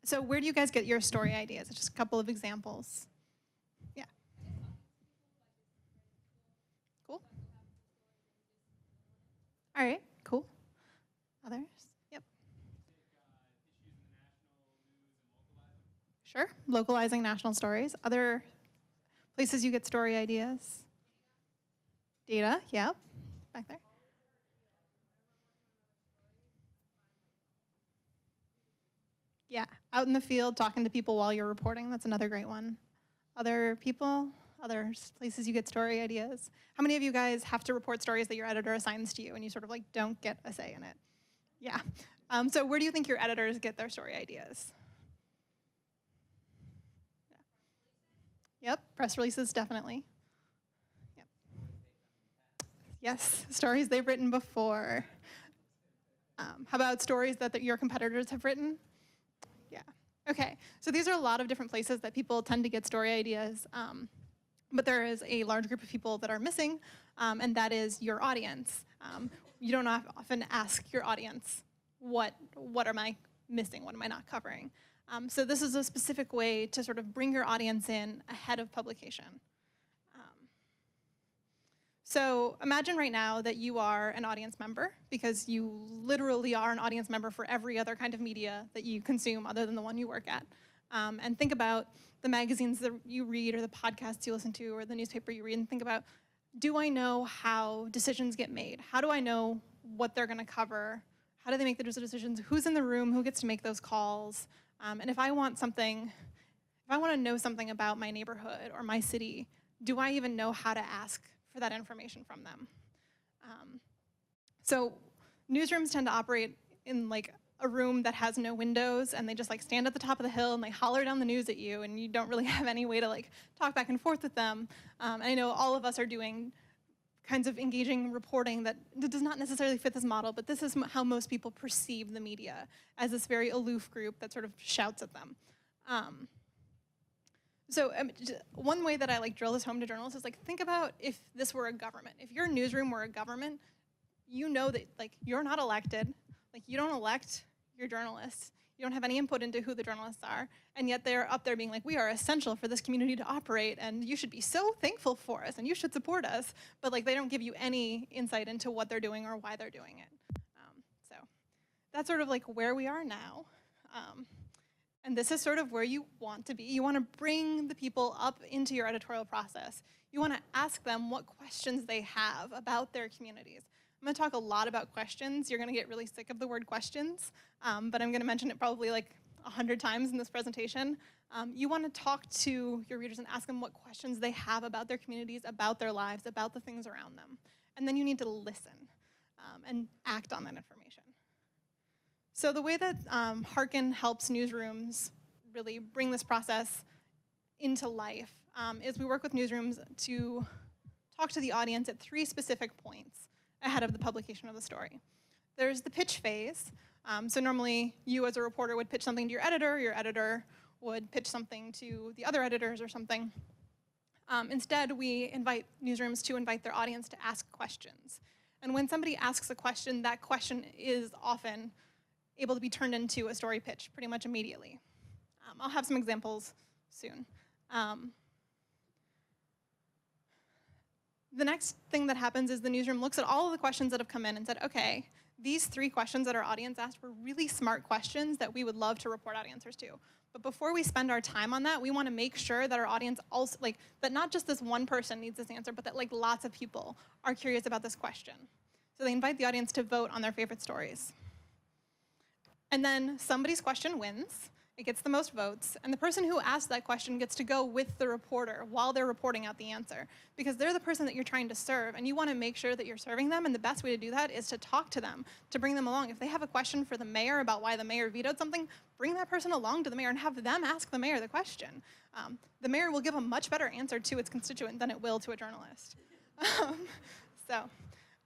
So where do you guys get your story ideas? Just a couple of examples. Yeah. Cool. All right, cool. Others? Yep. Sure, localizing national stories. Other places you get story ideas? Data, yep, back there. Yeah, out in the field, talking to people while you're reporting, that's another great one. Other people, other places you get story ideas. How many of you guys have to report stories that your editor assigns to you and you sort of like don't get a say in it? Yeah, so where do you think your editors get their story ideas? Yeah. Yep, press releases, definitely. Yep. Yes, stories they've written before. How about stories that your competitors have written? Yeah. Okay, so these are a lot of different places that people tend to get story ideas, but there is a large group of people that are missing, and that is your audience. You don't often ask your audience, what am I missing? What am I not covering? So this is a specific way to sort of bring your audience in ahead of publication. So imagine right now that you are an audience member, because you literally are an audience member for every other kind of media that you consume other than the one you work at. And think about the magazines that you read or the podcasts you listen to or the newspaper you read, and think about, do I know how decisions get made? How do I know what they're going to cover? How do they make those decisions? Who's in the room? Who gets to make those calls? And if I want to know something about my neighborhood or my city, do I even know how to ask for that information from them? So newsrooms tend to operate in like a room that has no windows, and they just like stand at the top of the hill and they holler down the news at you, and you don't really have any way to like talk back and forth with them. And I know all of us are doing kinds of engaging reporting that does not necessarily fit this model, but this is how most people perceive the media, as this very aloof group that sort of shouts at them. So one way that I like drill this home to journalists is like, think about if this were a government. If your newsroom were a government, you know that like you're not elected, like you don't elect your journalists, you don't have any input into who the journalists are, and yet they're up there being like, we are essential for this community to operate, and you should be so thankful for us, and you should support us, but like they don't give you any insight into what they're doing or why they're doing it. So that's sort of like where we are now. And this is sort of where you want to be. You want to bring the people up into your editorial process. You want to ask them what questions they have about their communities. I'm going to talk a lot about questions. You're going to get really sick of the word questions, but I'm going to mention it probably like 100 times in this presentation. You want to talk to your readers and ask them what questions they have about their communities, about their lives, about the things around them. And then you need to listen and act on that information. So the way that Hearken helps newsrooms really bring this process into life is we work with newsrooms to talk to the audience at 3 specific points ahead of the publication of the story. There's the pitch phase. So normally you as a reporter would pitch something to your editor would pitch something to the other editors or something. Instead, we invite newsrooms to invite their audience to ask questions. And when somebody asks a question, that question is often able to be turned into a story pitch pretty much immediately. I'll have some examples soon. The next thing that happens is the newsroom looks at all of the questions that have come in and said, okay, these 3 questions that our audience asked were really smart questions that we would love to report out answers to. But before we spend our time on that, we want to make sure that our audience also, like, that not just this one person needs this answer, but that like lots of people are curious about this question. So they invite the audience to vote on their favorite stories. And then somebody's question wins. It gets the most votes, and the person who asked that question gets to go with the reporter while they're reporting out the answer, because they're the person that you're trying to serve, and you want to make sure that you're serving them, and the best way to do that is to talk to them, to bring them along. If they have a question for the mayor about why the mayor vetoed something, bring that person along to the mayor and have them ask the mayor the question. The mayor will give a much better answer to its constituent than it will to a journalist.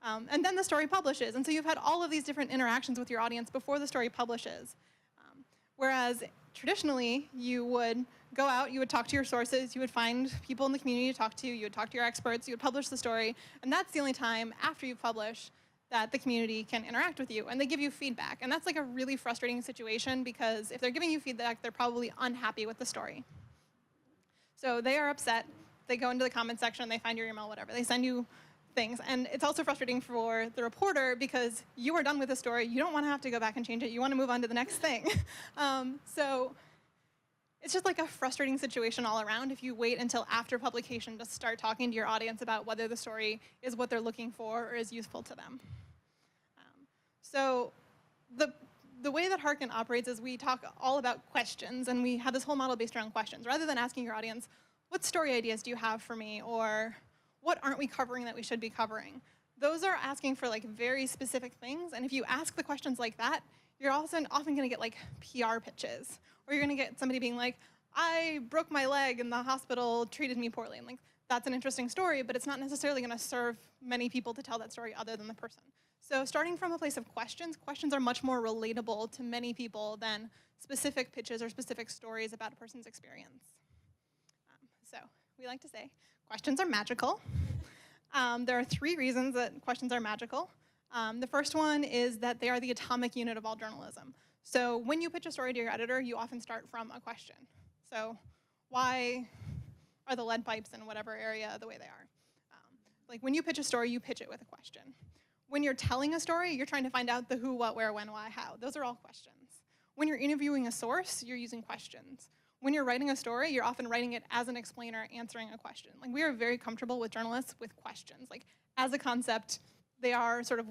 And then the story publishes, and so you've had all of these different interactions with your audience before the story publishes. Whereas traditionally, you would go out, you would talk to your sources, you would find people in the community to talk to, you would talk to your experts, you would publish the story, and that's the only time after you've published that the community can interact with you, and they give you feedback. And that's like a really frustrating situation, because if they're giving you feedback, they're probably unhappy with the story. So they are upset. They go into the comment section, they find your email, whatever. They send you things. And it's also frustrating for the reporter, because you are done with the story. You don't want to have to go back and change it. You want to move on to the next thing. So it's just like a frustrating situation all around if you wait until after publication to start talking to your audience about whether the story is what they're looking for or is useful to them. So the way that Hearken operates is we talk all about questions, and we have this whole model based around questions. Rather than asking your audience, what story ideas do you have for me, or what aren't we covering that we should be covering? Those are asking for like very specific things, and if you ask the questions like that, you're also often going to get like PR pitches, or you're going to get somebody being like, I broke my leg and the hospital treated me poorly. And like, that's an interesting story, but it's not necessarily going to serve many people to tell that story other than the person. So starting from a place of questions, questions are much more relatable to many people than specific pitches or specific stories about a person's experience. So we like to say questions are magical. There are 3 reasons that questions are magical. The first one is that they are the atomic unit of all journalism. So when you pitch a story to your editor, you often start from a question. So why are the lead pipes in whatever area the way they are? Like when you pitch a story, you pitch it with a question. When you're telling a story, you're trying to find out the who, what, where, when, why, how. Those are all questions. When you're interviewing a source, you're using questions. When you're writing a story, you're often writing it as an explainer answering a question. Like, we are very comfortable with journalists with questions. Like, as a concept, they are sort of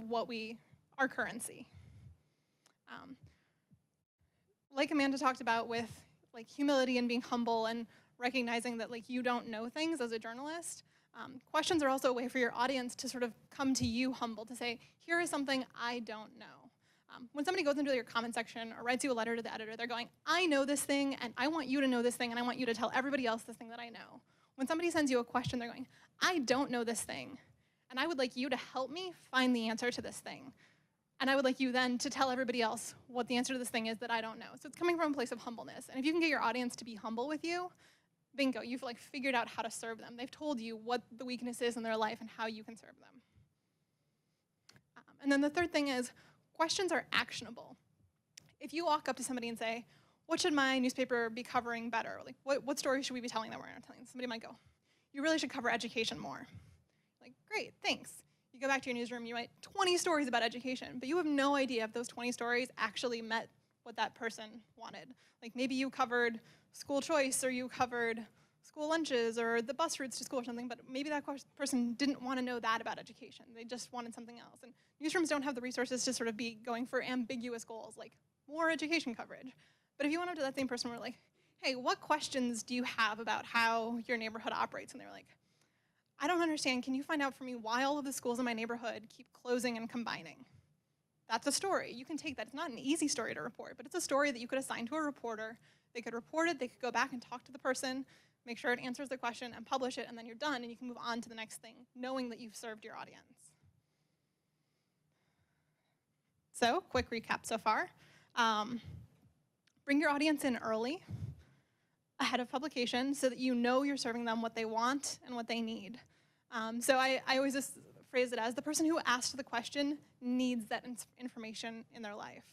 our currency. Like Amanda talked about with like humility and being humble and recognizing that like you don't know things as a journalist, questions are also a way for your audience to sort of come to you humble, to say, here is something I don't know. When somebody goes into your comment section or writes you a letter to the editor, they're going, I know this thing, and I want you to know this thing, and I want you to tell everybody else this thing that I know. When somebody sends you a question, they're going, I don't know this thing, and I would like you to help me find the answer to this thing. And I would like you then to tell everybody else what the answer to this thing is that I don't know. So it's coming from a place of humbleness. And if you can get your audience to be humble with you, bingo, you've like figured out how to serve them. They've told you what the weakness is in their life and how you can serve them. And then the third thing is, questions are actionable. If you walk up to somebody and say, what should my newspaper be covering better? Like, what story should we be telling that we're not telling? Somebody might go, you really should cover education more. Like, great, thanks. You go back to your newsroom, you write 20 stories about education, but you have no idea if those 20 stories actually met what that person wanted. Like, maybe you covered school choice, or you covered school lunches, or the bus routes to school or something, but maybe that person didn't want to know that about education. They just wanted something else. And newsrooms don't have the resources to sort of be going for ambiguous goals, like more education coverage. But if you went up to that same person and were like, hey, what questions do you have about how your neighborhood operates? And they were like, I don't understand. Can you find out for me why all of the schools in my neighborhood keep closing and combining? That's a story. You can take that. It's not an easy story to report, but it's a story that you could assign to a reporter. They could report it. They could go back and talk to the person, make sure it answers the question, and publish it, and then you're done, and you can move on to the next thing, knowing that you've served your audience. So, quick recap so far. Bring your audience in early, ahead of publication, so that you know you're serving them what they want and what they need. So I always just phrase it as the person who asked the question needs that information in their life.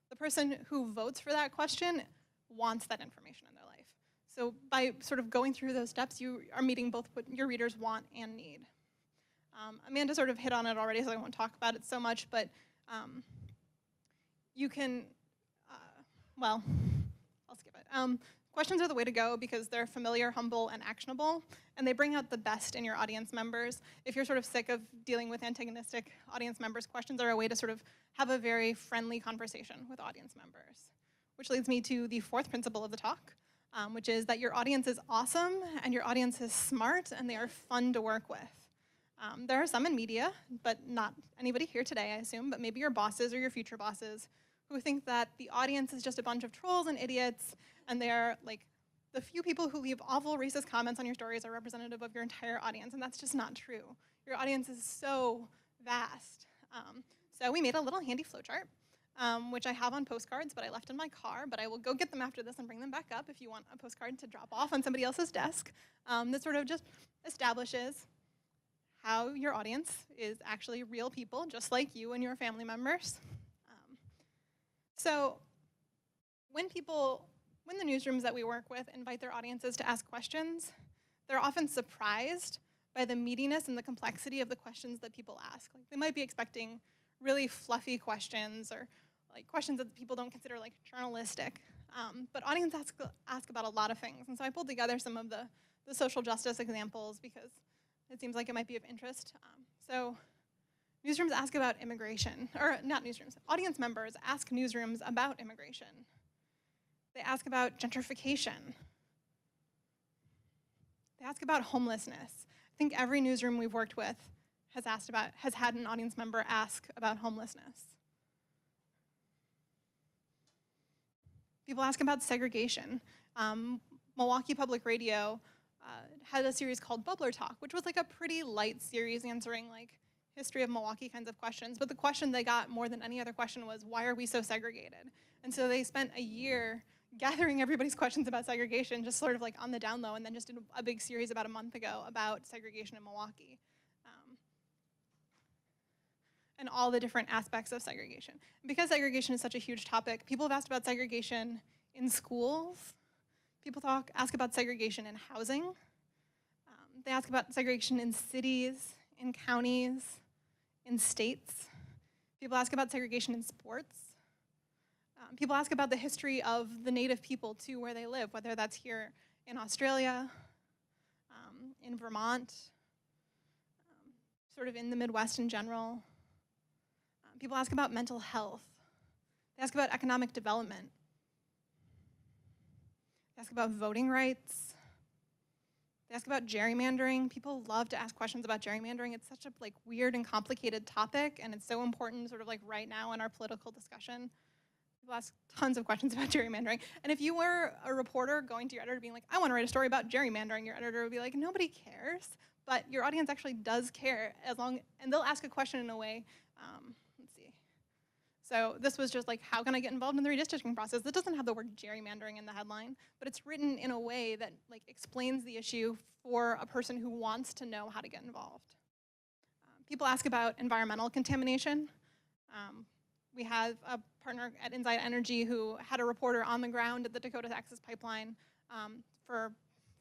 The person who votes for that question wants that information in their life. So by sort of going through those steps, you are meeting both what your readers want and need. Amanda sort of hit on it already, so I won't talk about it so much, but you can, well, I'll skip it. Questions are the way to go because they're familiar, humble, and actionable, and they bring out the best in your audience members. If you're sort of sick of dealing with antagonistic audience members, questions are a way to sort of have a very friendly conversation with audience members. Which leads me to the 4th principle of the talk, which is that your audience is awesome, and your audience is smart, and they are fun to work with. There are some in media, but not anybody here today, I assume, but maybe your bosses or your future bosses who think that the audience is just a bunch of trolls and idiots, and they're like, the few people who leave awful racist comments on your stories are representative of your entire audience, and that's just not true. Your audience is so vast. So we made a little handy flowchart, which I have on postcards, but I left in my car, but I will go get them after this and bring them back up if you want a postcard to drop off on somebody else's desk. That sort of just establishes how your audience is actually real people, just like you and your family members. So when the newsrooms that we work with invite their audiences to ask questions, they're often surprised by the meatiness and the complexity of the questions that people ask. Like, they might be expecting really fluffy questions or like questions that people don't consider like journalistic. But audiences ask about a lot of things. And so I pulled together some of the social justice examples because it seems like it might be of interest. So newsrooms ask about immigration, or not newsrooms, audience members ask newsrooms about immigration. They ask about gentrification. They ask about homelessness. I think every newsroom we've worked with has had an audience member ask about homelessness. People ask about segregation. Milwaukee Public Radio had a series called Bubbler Talk, which was like a pretty light series answering like history of Milwaukee kinds of questions. But the question they got more than any other question was, why are we so segregated? And so they spent a year gathering everybody's questions about segregation, just sort of like on the down low, and then just did a big series about a month ago about segregation in Milwaukee. And all the different aspects of segregation. Because segregation is such a huge topic, people have asked about segregation in schools. People ask about segregation in housing. They ask about segregation in cities, in counties, in states. People ask about segregation in sports. People ask about the history of the native people to where they live, whether that's here in Australia, in Vermont, sort of in the Midwest in general. People ask about mental health. They ask about economic development. They ask about voting rights. They ask about gerrymandering. People love to ask questions about gerrymandering. It's such a like weird and complicated topic, and it's so important sort of like right now in our political discussion. People ask tons of questions about gerrymandering. And if you were a reporter going to your editor being like, I want to write a story about gerrymandering, your editor would be like, nobody cares. But your audience actually does care and they'll ask a question in a way. Let's see. So this was just like, how can I get involved in the redistricting process? It doesn't have the word gerrymandering in the headline, but it's written in a way that like explains the issue for a person who wants to know how to get involved. People ask about environmental contamination. We have a partner at Inside Energy who had a reporter on the ground at the Dakota Access Pipeline. For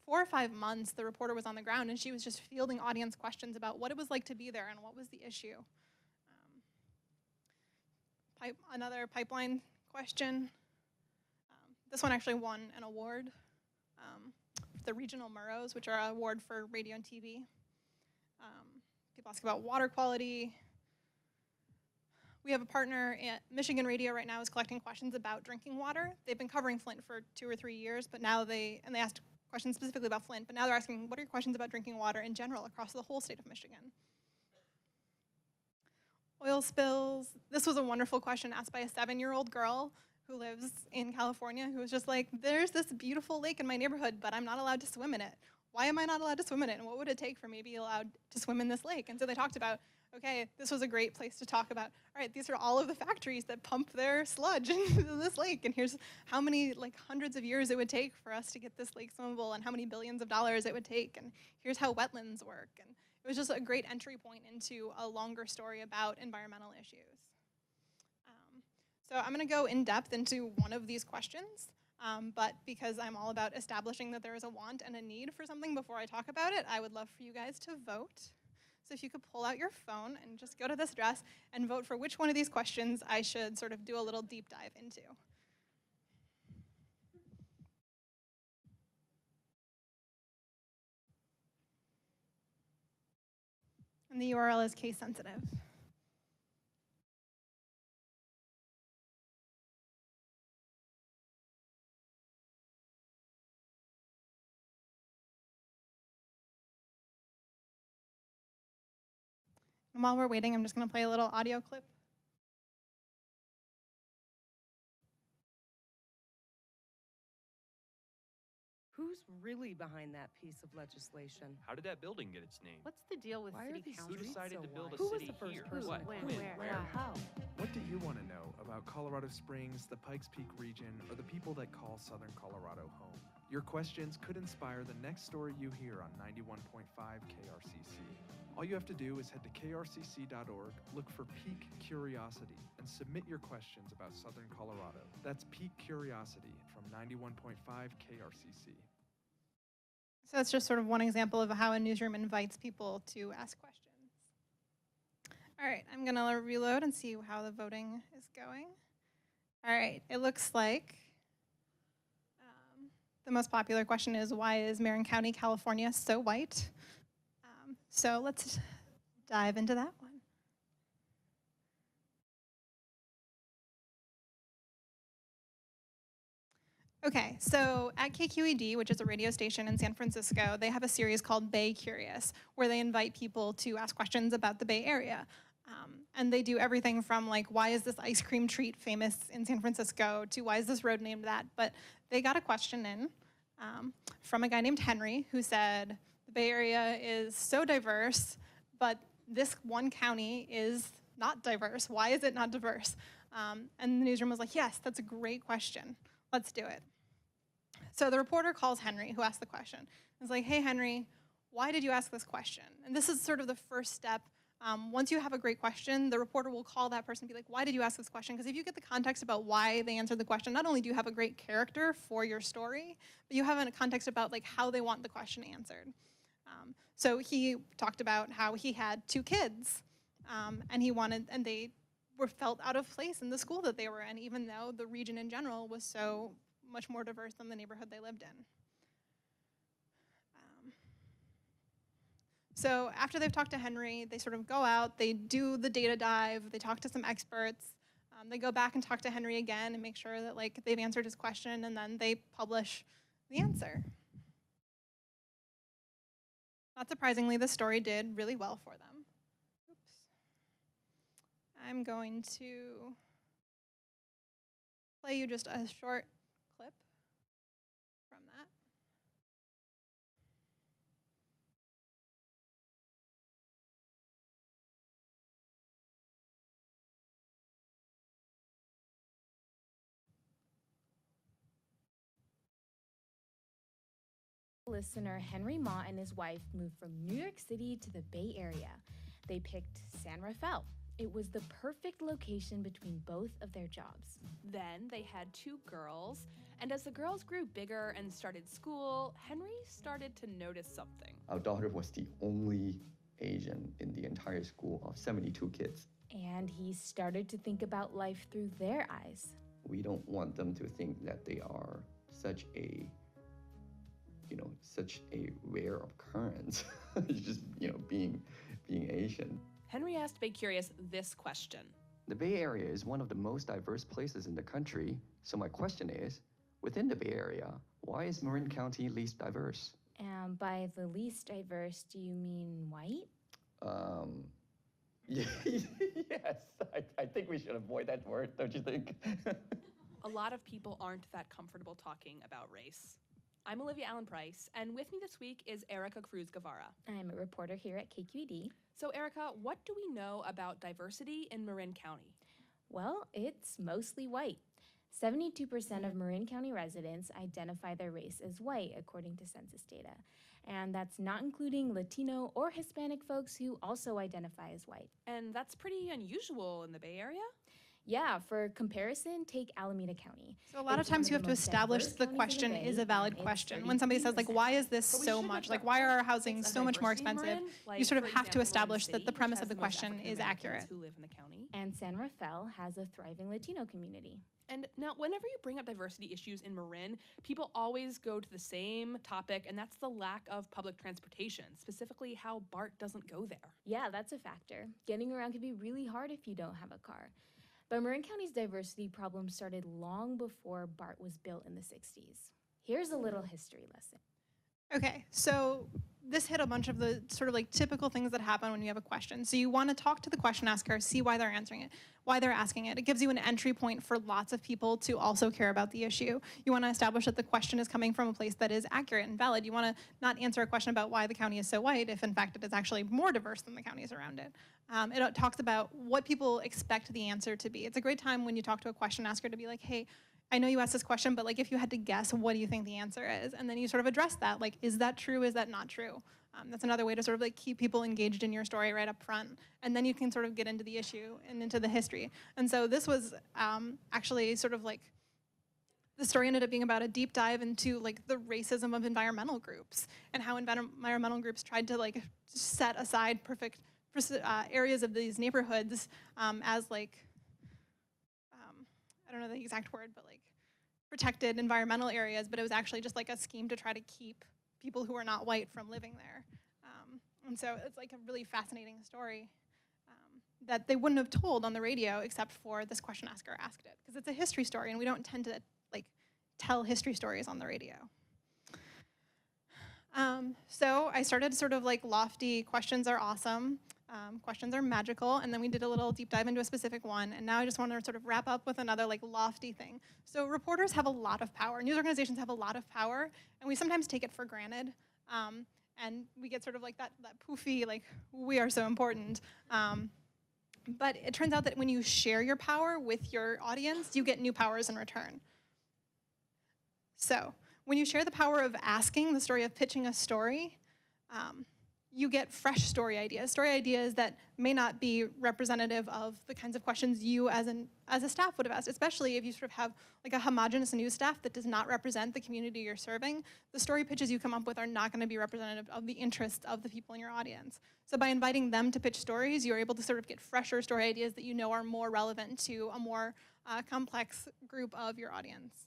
4 or 5 months, the reporter was on the ground, and she was just fielding audience questions about what it was like to be there and what was the issue. Another pipeline question. This one actually won an award, the Regional Murrows, which are an award for radio and TV. People ask about water quality. We have a partner at Michigan Radio right now is collecting questions about drinking water. They've been covering Flint for 2 or 3 years, but now they asked questions specifically about Flint, but now they're asking, what are your questions about drinking water in general across the whole state of Michigan? Oil spills. This was a wonderful question asked by a 7-year-old girl who lives in California who was just like, there's this beautiful lake in my neighborhood, but I'm not allowed to swim in it. Why am I not allowed to swim in it? And what would it take for me to be allowed to swim in this lake? And so they talked about, okay, this was a great place to talk about, all right, these are all of the factories that pump their sludge into this lake, and here's how many like hundreds of years it would take for us to get this lake swimmable and how many billions of dollars it would take, and here's how wetlands work. And it was just a great entry point into a longer story about environmental issues. So I'm going to go in depth into one of these questions, but because I'm all about establishing that there is a want and a need for something before I talk about it, I would love for you guys to vote. So if you could pull out your phone and just go to this address and vote for which one of these questions I should sort of do a little deep dive into. And the URL is case sensitive. And while we're waiting, I'm just going to play a little audio clip. Who's really behind that piece of legislation? How did that building get its name? What's the deal with Why are city these council? Who decided so to build a wide? Who was city the first here? person? What? When? When? Where? How? What do you want to know about Colorado Springs, the Pikes Peak region, or the people that call Southern Colorado home? Your questions could inspire the next story you hear on 91.5 KRCC. All you have to do is head to krcc.org, look for Peak Curiosity, and submit your questions about Southern Colorado. That's Peak Curiosity from 91.5 KRCC. So that's just sort of one example of how a newsroom invites people to ask questions. All right, I'm gonna reload and see how the voting is going. All right, it looks like the most popular question is, why is Marin County, California so white? So let's dive into that one. Okay, so at KQED, which is a radio station in San Francisco, they have a series called Bay Curious, where they invite people to ask questions about the Bay Area. And they do everything from like, why is this ice cream treat famous in San Francisco, to why is this road named that? But they got a question in from a guy named Henry, who said, the Bay Area is so diverse, but this one county is not diverse. Why is it not diverse? And the newsroom was like, yes, that's a great question. Let's do it. So the reporter calls Henry, who asked the question. He's like, hey, Henry, why did you ask this question? And this is sort of the first step. Once you have a great question, the reporter will call that person and be like, why did you ask this question? Because if you get the context about why they answered the question, not only do you have a great character for your story, but you have a context about like how they want the question answered. So he talked about how he had 2 kids, and they were felt out of place in the school that they were in, even though the region in general was so much more diverse than the neighborhood they lived in. So after they've talked to Henry, they sort of go out, they do the data dive, they talk to some experts, they go back and talk to Henry again and make sure that like they've answered his question, and then they publish the answer. Not surprisingly, the story did really well for them. Oops. I'm going to play you just a short clip from that. Listener Henry Ma and his wife moved from New York City to the Bay Area. They picked San Rafael. It was the perfect location between both of their jobs. Then they had 2 girls, and as the girls grew bigger and started school, Henry started to notice something. Our daughter was the only Asian in the entire school of 72 kids. And he started to think about life through their eyes. We don't want them to think that they are such a rare occurrence, just, being Asian. Henry asked Bay Curious this question. The Bay Area is one of the most diverse places in the country, so my question is, within the Bay Area, why is Marin County least diverse? And by the least diverse, do you mean white? Yes, I think we should avoid that word, don't you think? A lot of people aren't that comfortable talking about race. I'm Olivia Allen Price, and with me this week is Erica Cruz Guevara. I'm a reporter here at KQED. So Erica, what do we know about diversity in Marin County? Well, it's mostly white. 72% of Marin County residents identify their race as white, according to census data. And that's not including Latino or Hispanic folks who also identify as white. And that's pretty unusual in the BayArea? Yeah, for comparison, take Alameda County. So a lot of times you have to establish the question is a valid question. When somebody says like, why is this so much? Like, why are our housing so much more expensive? You sort of have to establish that the premise of the question is accurate. Who live in the county. And San Rafael has a thriving Latino community. And now, whenever you bring up diversity issues in Marin, people always go to the same topic, and that's the lack of public transportation, specifically how BART doesn't go there. Yeah, that's a factor. Getting around can be really hard if you don't have a car. But Marin County's diversity problem started long before BART was built in the 60s. Here's a little history lesson. Okay, so this hit a bunch of the sort of like typical things that happen when you have a question. So you want to talk to the question asker, see why they're answering it, why they're asking it. It gives you an entry point for lots of people to also care about the issue. You want to establish that the question is coming from a place that is accurate and valid. You want to not answer a question about why the county is so white if in fact it is actually more diverse than the counties around it. It talks about what people expect the answer to be. It's a great time when you talk to a question asker to be like, hey, I know you asked this question, but like if you had to guess, what do you think the answer is? And then you sort of address that, like, is that true, is that not true? That's another way to sort of like keep people engaged in your story right up front. And then you can sort of get into the issue and into the history. And so this was actually sort of like, the story ended up being about a deep dive into like the racism of environmental groups and how environmental groups tried to like set aside perfect areas of these neighborhoods as like, I don't know the exact word, but like protected environmental areas, but it was actually just like a scheme to try to keep people who are not white from living there. And so it's like a really fascinating story that they wouldn't have told on the radio except for this question asker asked it, because it's a history story and we don't tend to like tell history stories on the radio. So I started sort of like lofty, questions are awesome, questions are magical, and then we did a little deep dive into a specific one, and now I just want to sort of wrap up with another like lofty thing. So reporters have a lot of power, news organizations have a lot of power, and we sometimes take it for granted, and we get sort of like that poofy, like, we are so important. But it turns out that when you share your power with your audience, you get new powers in return. So when you share the power of asking, the story of pitching a story, you get fresh story ideas that may not be representative of the kinds of questions you as a staff would have asked, especially if you sort of have like a homogenous news staff that does not represent the community you're serving. The story pitches you come up with are not going to be representative of the interests of the people in your audience. So by inviting them to pitch stories, you're able to sort of get fresher story ideas that you know are more relevant to a more complex group of your audience.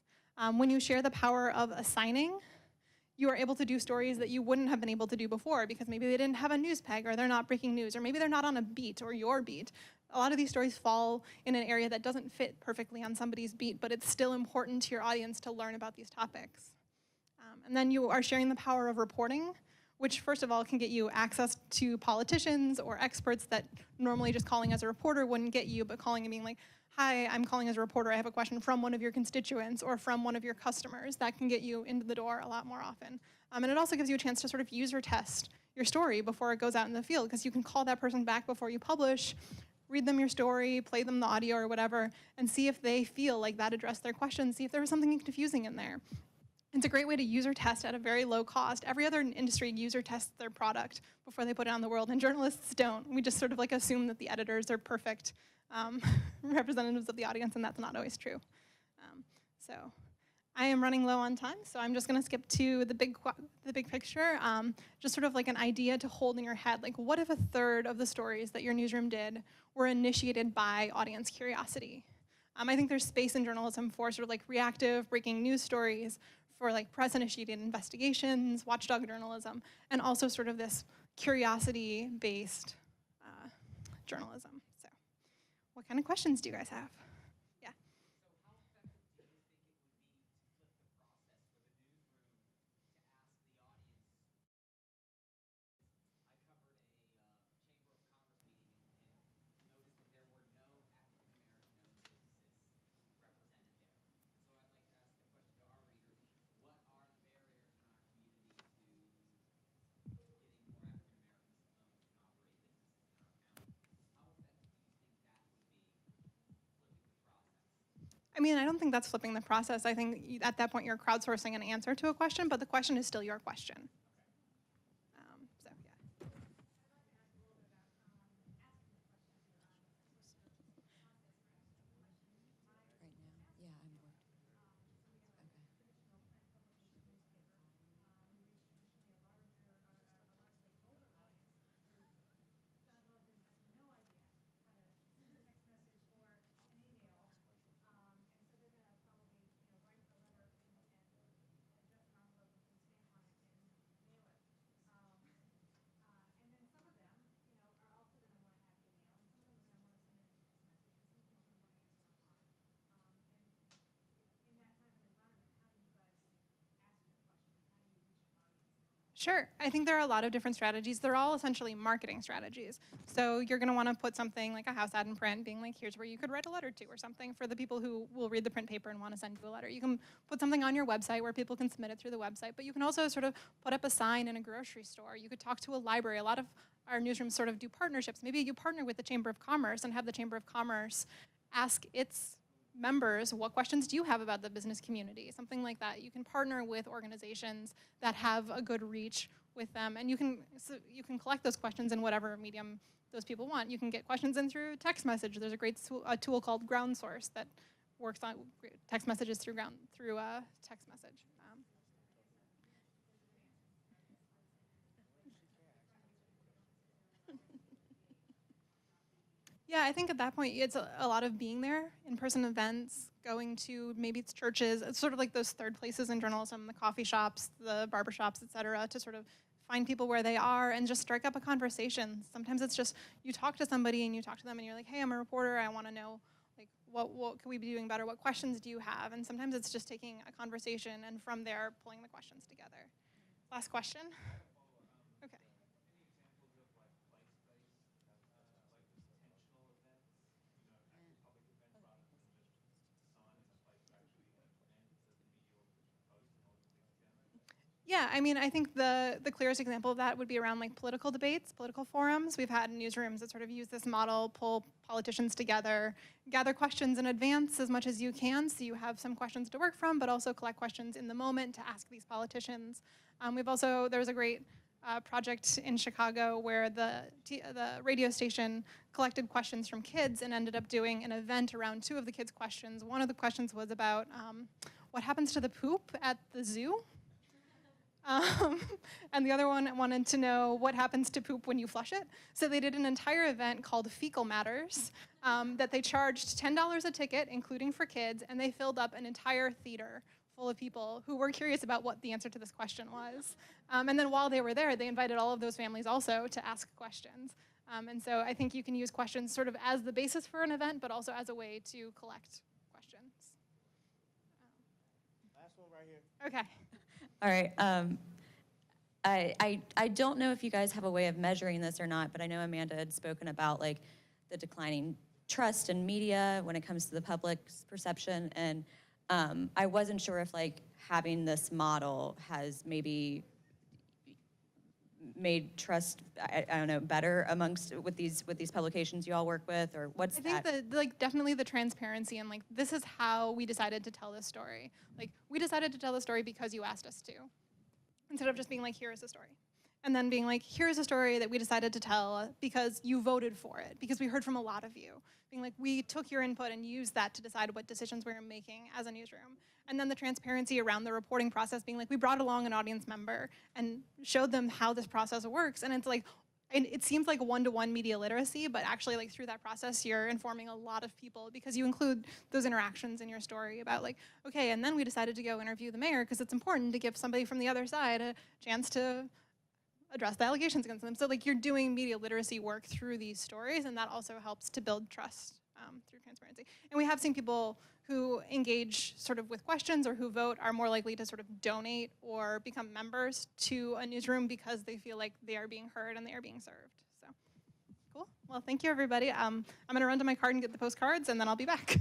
When you share the power of assigning, you are able to do stories that you wouldn't have been able to do before because maybe they didn't have a news peg, or they're not breaking news, or maybe they're not on a beat or your beat. A lot of these stories fall in an area that doesn't fit perfectly on somebody's beat, but it's still important to your audience to learn about these topics. And then you are sharing the power of reporting, which first of all can get you access to politicians or experts that normally just calling as a reporter wouldn't get you, but calling and being like, hi, I'm calling as a reporter, I have a question from one of your constituents or from one of your customers. That can get you into the door a lot more often. And it also gives you a chance to sort of user test your story before it goes out in the field, because you can call that person back before you publish, read them your story, play them the audio or whatever, and see if they feel like that addressed their question, see if there was something confusing in there. It's a great way to user test at a very low cost. Every other industry user tests their product before they put it on the world, and journalists don't. We just sort of like assume that the editors are perfect representatives of the audience, and that's not always true. So I am running low on time, so I'm just gonna skip to the big picture, just sort of like an idea to hold in your head. Like, what if a third of the stories that your newsroom did were initiated by audience curiosity? I think there's space in journalism for sort of like reactive breaking news stories, for like press-initiated investigations, watchdog journalism, and also sort of this curiosity-based journalism. So what kind of questions do you guys have? Yeah. I mean, I don't think that's flipping the process. I think at that point you're crowdsourcing an answer to a question, but the question is still your question. So, yeah. Right now? Yeah, I'm bored. Okay. Sure. I think there are a lot of different strategies. They're all essentially marketing strategies. So you're going to want to put something like a house ad in print, being like, here's where you could write a letter to, or something for the people who will read the print paper and want to send you a letter. You can put something on your website where people can submit it through the website, but you can also sort of put up a sign in a grocery store. You could talk to a library. A lot of our newsrooms sort of do partnerships. Maybe you partner with the Chamber of Commerce and have the Chamber of Commerce ask its members, what questions do you have about the business community? Something like that. You can partner with organizations that have a good reach with them, and you can collect those questions in whatever medium those people want. You can get questions in through text message. There's a great tool called Ground Source that works on text messages through text message. Yeah, I think at that point, it's a lot of being there, in-person events, going to, maybe it's churches. It's sort of like those third places in journalism, the coffee shops, the barber shops, et cetera, to sort of find people where they are and just strike up a conversation. Sometimes it's just, you talk to somebody and you talk to them and you're like, hey, I'm a reporter, I wanna know, like, what can we be doing better? What questions do you have? And sometimes it's just taking a conversation and from there, pulling the questions together. Last question? Okay. Yeah, I mean, I think the clearest example of that would be around like political debates, political forums. We've had newsrooms that sort of use this model, pull politicians together, gather questions in advance as much as you can, so you have some questions to work from, but also collect questions in the moment to ask these politicians. There's a great project in Chicago where the radio station collected questions from kids and ended up doing an event around two of the kids' questions. One of the questions was about what happens to the poop at the zoo? And the other one wanted to know what happens to poop when you flush it. So they did an entire event called Fecal Matters that they charged $10 a ticket, including for kids, and they filled up an entire theater full of people who were curious about what the answer to this question was. And then while they were there, they invited all of those families also to ask questions. And so I think you can use questions sort of as the basis for an event, but also as a way to collect questions. Last one right here. Okay. All right. I don't know if you guys have a way of measuring this or not, but I know Amanda had spoken about like the declining trust in media when it comes to the public's perception, and I wasn't sure if like having this model has maybe made trust, I don't know, better with these publications you all work with, or what's that? I think that like definitely the transparency and like this is how we decided to tell this story. Like we decided to tell the story because you asked us to, instead of just being like, here is the story. And then being like, here's a story that we decided to tell because you voted for it, because we heard from a lot of you. Being like, we took your input and used that to decide what decisions we were making as a newsroom. And then the transparency around the reporting process, being like, we brought along an audience member and showed them how this process works. And it's like, it seems like one-to-one media literacy, but actually like through that process, you're informing a lot of people because you include those interactions in your story about like, okay, and then we decided to go interview the mayor because it's important to give somebody from the other side a chance to address the allegations against them. So like you're doing media literacy work through these stories, and that also helps to build trust through transparency. And we have seen people who engage sort of with questions or who vote are more likely to sort of donate or become members to a newsroom because they feel like they are being heard and they are being served. So cool. Well, thank you, everybody. I'm gonna run to my card and get the postcards, and then I'll be back.